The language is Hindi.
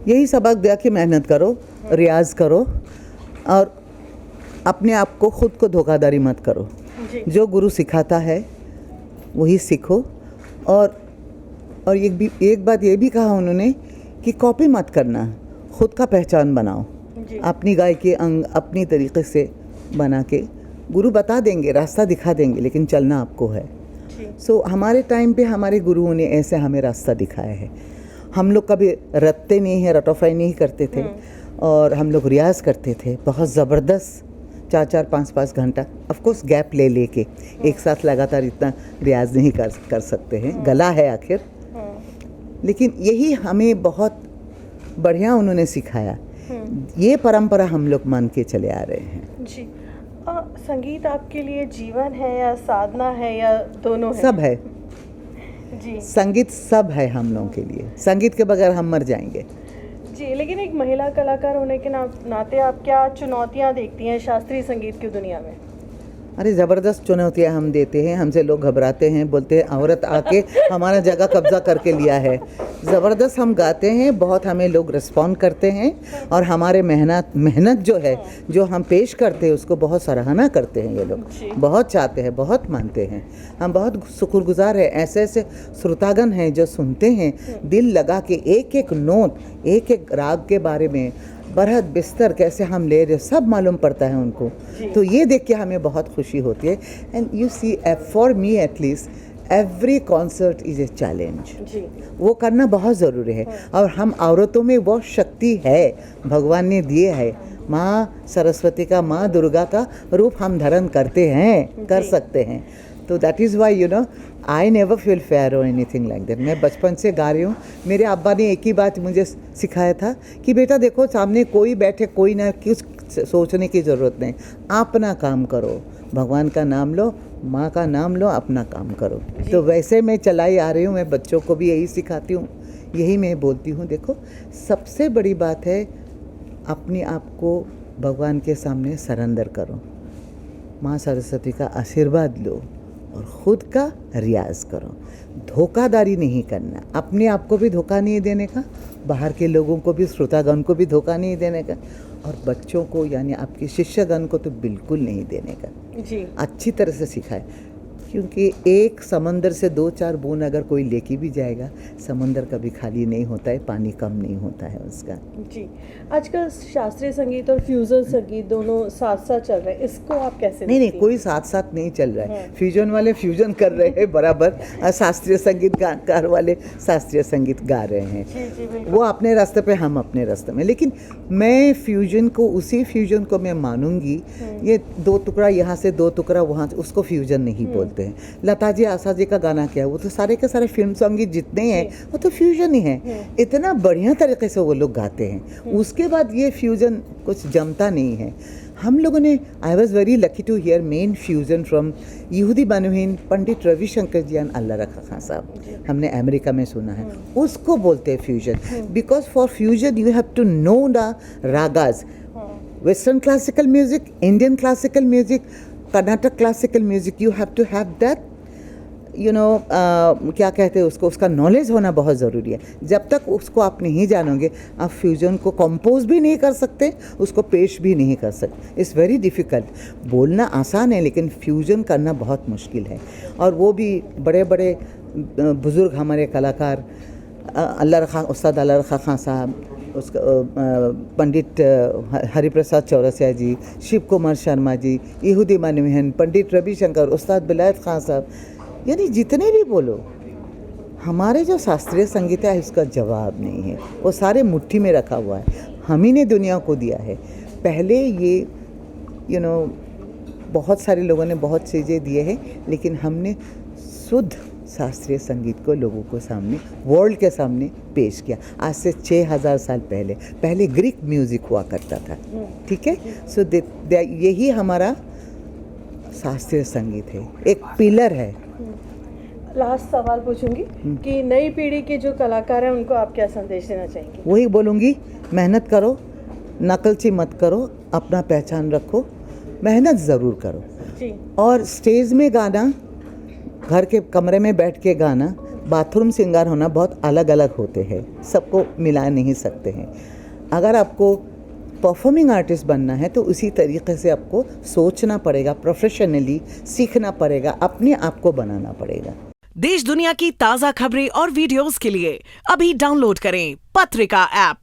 यही सबक दिया कि मेहनत करो, रियाज़ करो और अपने आप को खुद को धोखाधड़ी मत करो। जो गुरु सिखाता है वही सीखो। और एक बात ये भी कहा उन्होंने कि कॉपी मत करना, खुद का पहचान बनाओ। अपनी गाय के अंग अपनी तरीके से बना के, गुरु बता देंगे, रास्ता दिखा देंगे, लेकिन चलना आपको है। हमारे टाइम पे हमारे गुरुओं ने ऐसे हमें रास्ता दिखाया है। हम लोग कभी रटते नहीं हैं, रटोफाई नहीं करते थे और हम लोग रियाज़ करते थे बहुत ज़बरदस्त, 4-4, 5-5 घंटा। ऑफकोर्स गैप ले लेके एक साथ लगातार इतना रियाज़ नहीं कर सकते हैं, गला है आखिर। लेकिन यही हमें बहुत बढ़िया उन्होंने सिखाया। ये परंपरा हम लोग मान के चले आ रहे हैं। जी। संगीत आपके लिए जीवन है या साधना है या दोनों है? सब है जी। संगीत सब है हम लोगों के लिए। संगीत के बगैर हम मर जाएंगे। जी, लेकिन एक महिला कलाकार होने के नाते आप क्या चुनौतियाँ देखती हैं शास्त्रीय संगीत की दुनिया में? अरे ज़बरदस्त चुनौतियाँ हम देते हैं। हमसे लोग घबराते हैं, बोलते हैं औरत आके हमारा जगह कब्जा करके लिया है। ज़बरदस्त हम गाते हैं, बहुत हमें लोग रिस्पॉन्ड करते हैं और हमारे मेहनत जो है, जो हम पेश करते हैं उसको बहुत सराहना करते हैं। ये लोग बहुत चाहते हैं, बहुत मानते हैं। हम बहुत शुक्रगुजार हैं। ऐसे ऐसे श्रोतागण हैं जो सुनते हैं, दिल लगा के एक एक नोट, एक एक राग के बारे में, बरहत बिस्तर कैसे हम ले रहे, सब मालूम पड़ता है उनको। तो ये देख के हमें बहुत खुशी होती है। And you see, for me at least every concert is a challenge. वो करना बहुत ज़रूरी है। और हम औरतों में वो शक्ति है, भगवान ने दिए है। माँ सरस्वती का, माँ दुर्गा का रूप हम धारण करते हैं, कर सकते हैं। तो that is why you know I never feel fair और एनीथिंग लाइक दैट। मैं बचपन से गा रही हूँ। मेरे अब्बा ने एक ही बात मुझे सिखाया था कि बेटा देखो, सामने कोई बैठे, कोई ना, कुछ सोचने की ज़रूरत नहीं, अपना काम करो, भगवान का नाम लो, माँ का नाम लो, अपना काम करो। तो वैसे मैं चलाई आ रही हूँ। मैं बच्चों को भी यही सिखाती हूँ, यही मैं बोलती हूँ। देखो, सबसे बड़ी बात है अपने आप को भगवान के सामने सरेंडर करो, माँ सरस्वती का आशीर्वाद लो और ख़ुद का रियाज़ करो। धोखाधड़ी नहीं करना, अपने आप को भी धोखा नहीं देने का, बाहर के लोगों को भी, श्रोतागण को भी धोखा नहीं देने का, और बच्चों को यानी आपके शिष्यगण को तो बिल्कुल नहीं देने का। जी। अच्छी तरह से सिखाए, क्योंकि एक समंदर से 2-4 बूंद अगर कोई लेके भी जाएगा, समंदर कभी खाली नहीं होता है, पानी कम नहीं होता है उसका। जी। आजकल शास्त्रीय संगीत और फ्यूजन संगीत दोनों साथ साथ चल रहे हैं, इसको आप कैसे? नहीं, कोई साथ साथ नहीं चल रहा है। फ्यूजन वाले फ्यूजन कर रहे हैं बराबर, और शास्त्रीय संगीत गायकार वाले शास्त्रीय संगीत गा रहे हैं। जी, वो अपने रास्ते पे, हम अपने रास्ते में। लेकिन मैं फ्यूजन को, उसी फ्यूजन को मैं मानूंगी। ये 2 टुकड़ा यहाँ से, 2 टुकड़ा वहाँ से, उसको फ्यूजन नहीं बोलते हैं। लता जी, आशा जी का गाना क्या है, वो तो सारे के सारे फिल्म संगीत जितने हैं वो तो फ्यूजन ही है। इतना बढ़िया तरीके से वो लोग गाते हैं। उसके बाद ये फ्यूजन कुछ जमता नहीं है। हम लोगों ने, I was very lucky to hear main fusion from Yehudi Menuhin Pandit Ravishankar ji and अल्लाह रखा खान साहब। हमने अमेरिका में सुना है, उसको बोलते हैं fusion. Because for fusion you have to know the ragas, western classical music, Indian classical music, Carnatic classical music, you have to have that, you know, क्या कहते हैं उसको, उसका नॉलेज होना बहुत ज़रूरी है। जब तक उसको आप नहीं जानोगे, आप फ्यूजन को कंपोज भी नहीं कर सकते, उसको पेश भी नहीं कर सकते। It's very difficult. बोलना आसान है, लेकिन फ्यूजन करना बहुत मुश्किल है। और वो भी बड़े बड़े बुज़ुर्ग हमारे कलाकार, अल्लाह रखा, उस्ताद अल्लाह रखा खान साहब, उसका पंडित हरिप्रसाद चौरसिया जी, शिव कुमार शर्मा जी, यहूदी बानुहीन पंडित रविशंकर, उस्ताद बिलायत खान साहब, यानी जितने भी बोलो, हमारे जो शास्त्रीय संगीत है इसका जवाब नहीं है। वो सारे मुट्ठी में रखा हुआ है, हम ही ने दुनिया को दिया है। पहले ये यू नो बहुत सारे लोगों ने बहुत चीज़ें दिए हैं, लेकिन हमने शुद्ध शास्त्रीय संगीत को लोगों को सामने, वर्ल्ड के सामने पेश किया। आज से 6000 साल पहले ग्रीक म्यूज़िक हुआ करता था। ठीक है। सो यही हमारा शास्त्रीय संगीत है, एक पिलर है। लास्ट सवाल पूछूंगी कि नई पीढ़ी के जो कलाकार हैं उनको आप क्या संदेश देना चाहेंगे? वही बोलूँगी, मेहनत करो, नकलची मत करो, अपना पहचान रखो, मेहनत ज़रूर करो जी। और स्टेज में गाना, घर के कमरे में बैठ के गाना बाथरूम सिंगर होना बहुत अलग अलग होते हैं, सबको मिला नहीं सकते हैं। अगर आपको परफॉर्मिंग आर्टिस्ट बनना है तो उसी तरीके से आपको सोचना पड़ेगा, प्रोफेशनली सीखना पड़ेगा, अपने आप को बनाना पड़ेगा। देश दुनिया की ताज़ा खबरें और वीडियोस के लिए अभी डाउनलोड करें पत्रिका ऐप।